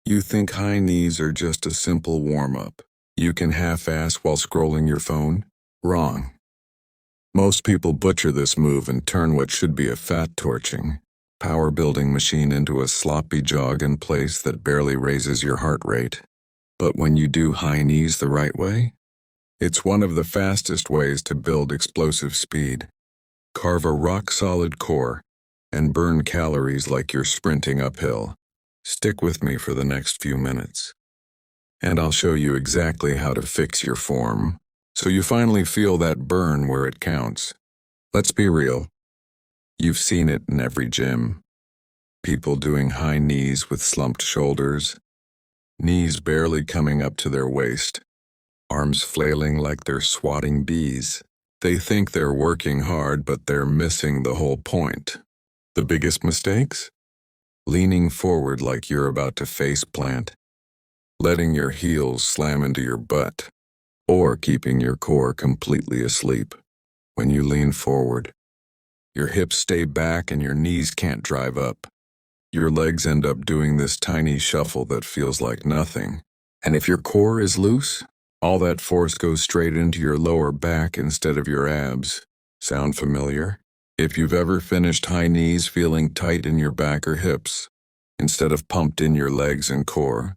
You think high knees are just a simple warm-up you can half-ass while scrolling your phone? Wrong. Most people butcher this move and turn what should be a fat-torching, power-building machine into a sloppy jog in place that barely raises your heart rate. But when you do high knees the right way, it's one of the fastest ways to build explosive speed. Carve a rock-solid core and burn calories like you're sprinting uphill. Stick with me for the next few minutes, and I'll show you exactly how to fix your form, so you finally feel that burn where it counts. Let's be real. You've seen it in every gym. People doing high knees with slumped shoulders, knees barely coming up to their waist, arms flailing like they're swatting bees. They think they're working hard, but they're missing the whole point. The biggest mistakes? Leaning forward like you're about to face plant, letting your heels slam into your butt, or keeping your core completely asleep. When you lean forward, your hips stay back and your knees can't drive up. Your legs end up doing this tiny shuffle that feels like nothing. And if your core is loose, all that force goes straight into your lower back instead of your abs. Sound familiar? If you've ever finished high knees feeling tight in your back or hips, instead of pumped in your legs and core,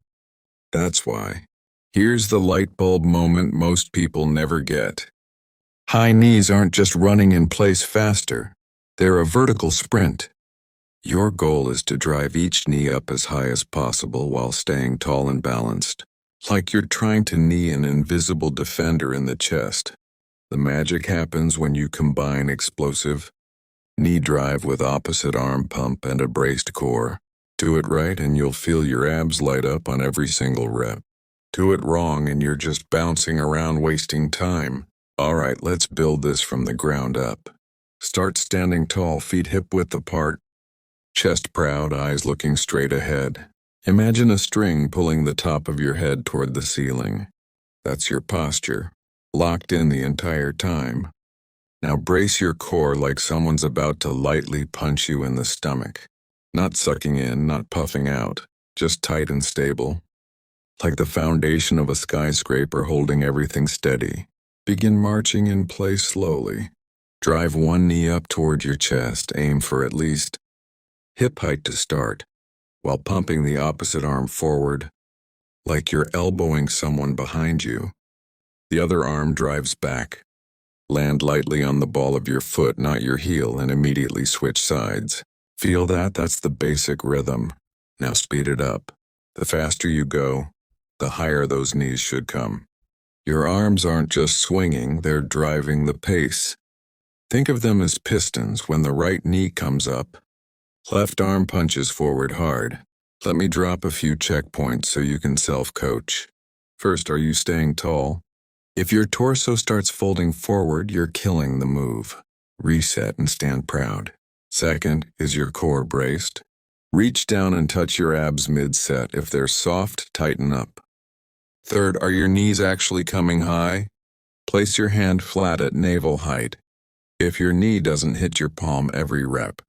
that's why. Here's the light bulb moment most people never get. High knees aren't just running in place faster. They're a vertical sprint. Your goal is to drive each knee up as high as possible while staying tall and balanced, like you're trying to knee an invisible defender in the chest. The magic happens when you combine explosive knee drive with opposite arm pump and a braced core. Do it right and you'll feel your abs light up on every single rep. Do it wrong and you're just bouncing around wasting time. Alright, let's build this from the ground up. Start standing tall, feet hip-width apart, chest proud, eyes looking straight ahead. Imagine a string pulling the top of your head toward the ceiling. That's your posture, locked in the entire time. Now brace your core like someone's about to lightly punch you in the stomach. Not sucking in, not puffing out, just tight and stable. Like the foundation of a skyscraper holding everything steady. Begin marching in place slowly. Drive one knee up toward your chest, aim for at least hip height to start, while pumping the opposite arm forward, like you're elbowing someone behind you. The other arm drives back. Land lightly on the ball of your foot, not your heel, and immediately switch sides. Feel that? That's the basic rhythm. Now speed it up. The faster you go, the higher those knees should come. Your arms aren't just swinging, they're driving the pace. Think of them as pistons. When the right knee comes up, left arm punches forward hard. Let me drop a few checkpoints so you can self-coach. First, are you staying tall? If your torso starts folding forward, you're killing the move. Reset and stand proud. Second, is your core braced? Reach down and touch your abs mid-set. If they're soft, tighten up. Third, are your knees actually coming high? Place your hand flat at navel height. If your knee doesn't hit your palm every rep,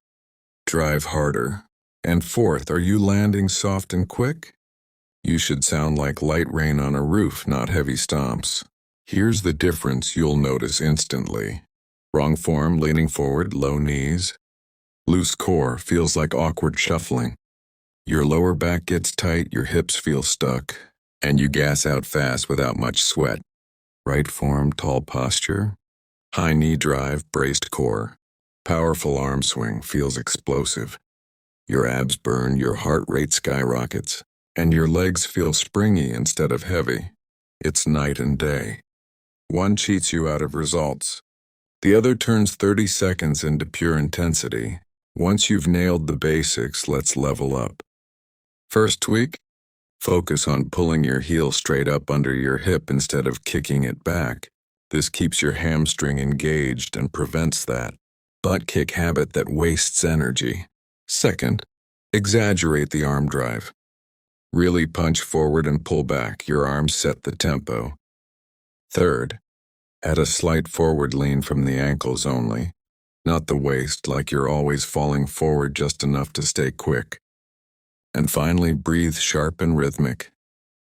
drive harder. And fourth, are you landing soft and quick? You should sound like light rain on a roof, not heavy stomps. Here's the difference you'll notice instantly. Wrong form, leaning forward, low knees. Loose core, feels like awkward shuffling. Your lower back gets tight, your hips feel stuck, and you gas out fast without much sweat. Right form, tall posture. High knee drive, braced core. Powerful arm swing, feels explosive. Your abs burn, your heart rate skyrockets, and your legs feel springy instead of heavy. It's night and day. One cheats you out of results. The other turns 30 seconds into pure intensity. Once you've nailed the basics, let's level up. First tweak? Focus on pulling your heel straight up under your hip instead of kicking it back. This keeps your hamstring engaged and prevents that butt kick habit that wastes energy. Second, exaggerate the arm drive. Really punch forward and pull back. Your arms set the tempo. Third, add a slight forward lean from the ankles only, not the waist, like you're always falling forward just enough to stay quick. And finally, breathe sharp and rhythmic.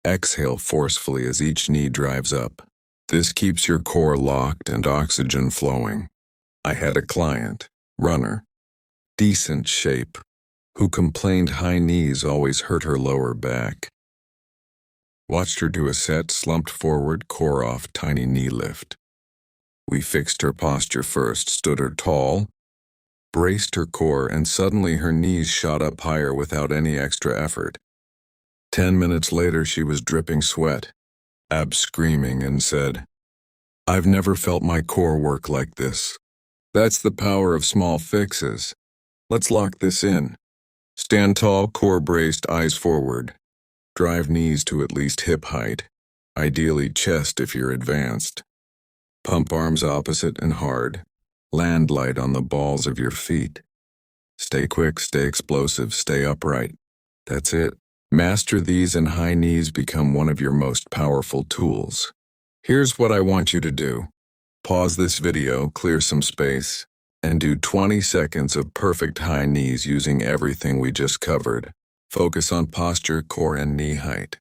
Exhale forcefully as each knee drives up. This keeps your core locked and oxygen flowing. I had a client, runner, decent shape, who complained high knees always hurt her lower back. Watched her do a set, slumped forward, core off, tiny knee lift. We fixed her posture first, stood her tall, braced her core, and suddenly her knees shot up higher without any extra effort. 10 minutes later, she was dripping sweat, abs screaming, and said, "I've never felt my core work like this." That's the power of small fixes. Let's lock this in. Stand tall, core braced, eyes forward. Drive knees to at least hip height, ideally chest if you're advanced. Pump arms opposite and hard. Land light on the balls of your feet. Stay quick, stay explosive, stay upright. That's it. Master these and high knees become one of your most powerful tools. Here's what I want you to do. Pause this video, clear some space, and do 20 seconds of perfect high knees using everything we just covered. Focus on posture, core, and knee height.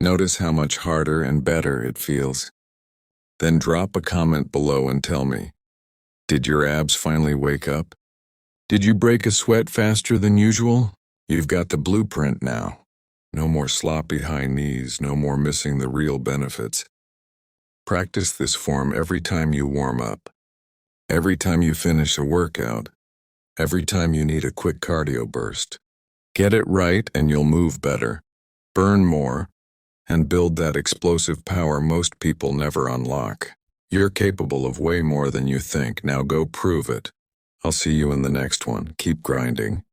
Notice how much harder and better it feels. Then drop a comment below and tell me, did your abs finally wake up? Did you break a sweat faster than usual? You've got the blueprint now. No more sloppy high knees, no more missing the real benefits. Practice this form every time you warm up, every time you finish a workout, every time you need a quick cardio burst. Get it right and you'll move better, burn more, and build that explosive power most people never unlock. You're capable of way more than you think. Now go prove it. I'll see you in the next one. Keep grinding.